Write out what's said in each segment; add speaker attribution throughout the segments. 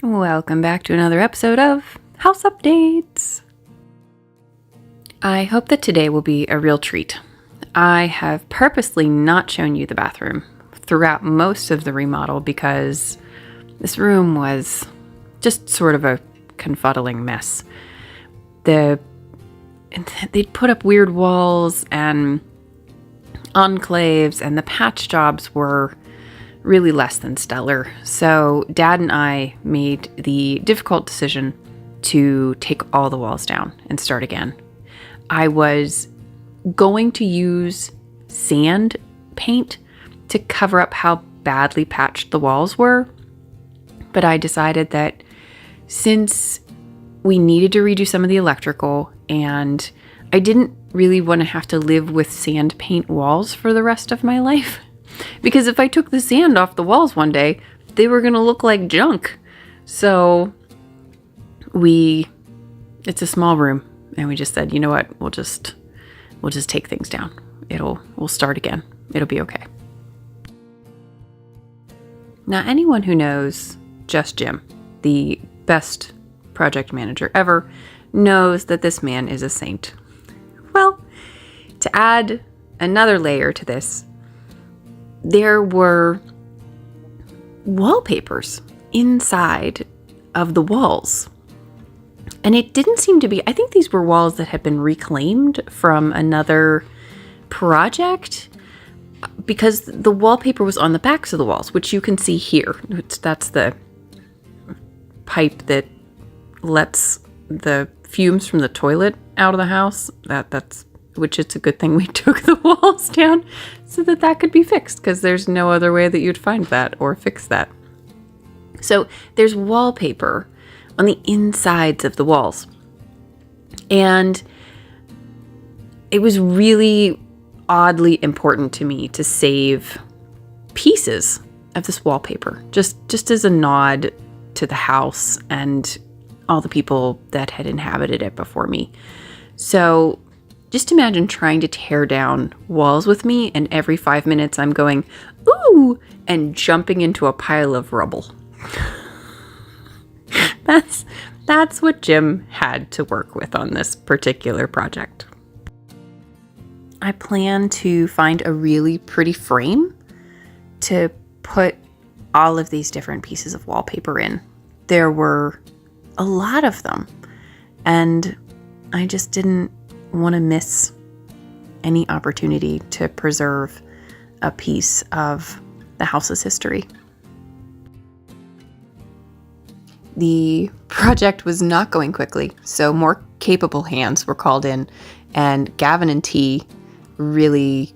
Speaker 1: Welcome back to another episode of House Updates. I hope that today will be a real treat. I have purposely not shown you the bathroom throughout most of the remodel because this room was just sort of a confuddling mess. They'd put up weird walls and enclaves, and the patch jobs were really less than stellar. So Dad and I made the difficult decision to take all the walls down and start again. I was going to use sand paint to cover up how badly patched the walls were, but I decided that since we needed to redo some of the electrical and I didn't really want to have to live with sand paint walls for the rest of my life, because if I took the sand off the walls one day, they were going to look like junk. So it's a small room, and we just said, you know what, we'll just take things down. We'll start again. It'll be okay. Now, anyone who knows Just Jim, the best project manager ever, knows that this man is a saint. Well, to add another layer to this, there were wallpapers inside of the walls. And it didn't seem to be, I think these were walls that had been reclaimed from another project because the wallpaper was on the backs of the walls, which you can see here. That's the pipe that lets the fumes from the toilet out of the house. Which it's a good thing we took the walls down so that could be fixed, because there's no other way that you'd find that or fix that. So there's wallpaper on the insides of the walls. And it was really oddly important to me to save pieces of this wallpaper, just as a nod to the house and all the people that had inhabited it before me. So just imagine trying to tear down walls with me, and every 5 minutes I'm going, ooh, and jumping into a pile of rubble. That's what Jim had to work with on this particular project. I plan to find a really pretty frame to put all of these different pieces of wallpaper in. There were a lot of them, and I just didn't want to miss any opportunity to preserve a piece of the house's history. The project was not going quickly, so more capable hands were called in, and Gavin and T really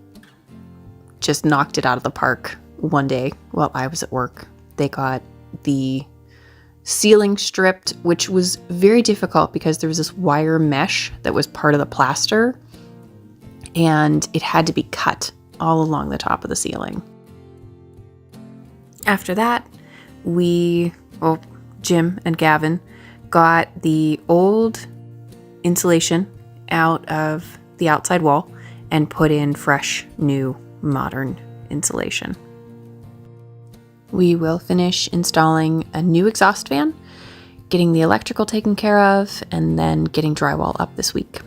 Speaker 1: just knocked it out of the park one day while I was at work. They got the ceiling stripped, which was very difficult because there was this wire mesh that was part of the plaster, and it had to be cut all along the top of the ceiling. After that, Jim and Gavin got the old insulation out of the outside wall and put in fresh, new, modern insulation. We will finish installing a new exhaust fan, getting the electrical taken care of, and then getting drywall up this week.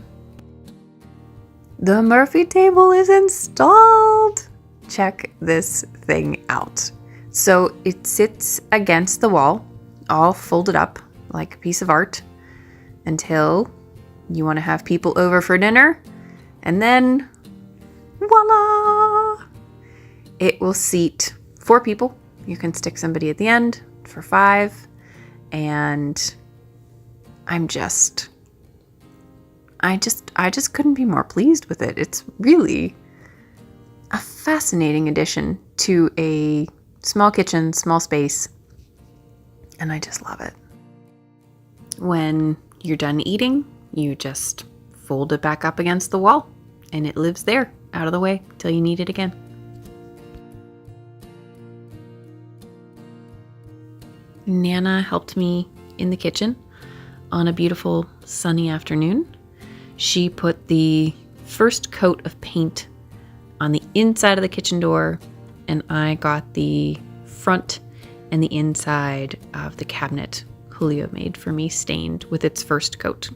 Speaker 1: The Murphy table is installed! Check this thing out. So it sits against the wall, all folded up like a piece of art, until you want to have people over for dinner, and then voila! It will seat 4 people. You can stick somebody at the end for 5, and I just couldn't be more pleased with it. It's really a fascinating addition to a small kitchen, small space, and I just love it. When you're done eating, you just fold it back up against the wall, and it lives there, out of the way, till you need it again. Nana helped me in the kitchen on a beautiful sunny afternoon. She put the first coat of paint on the inside of the kitchen door, and I got the front and the inside of the cabinet Julio made for me stained with its first coat.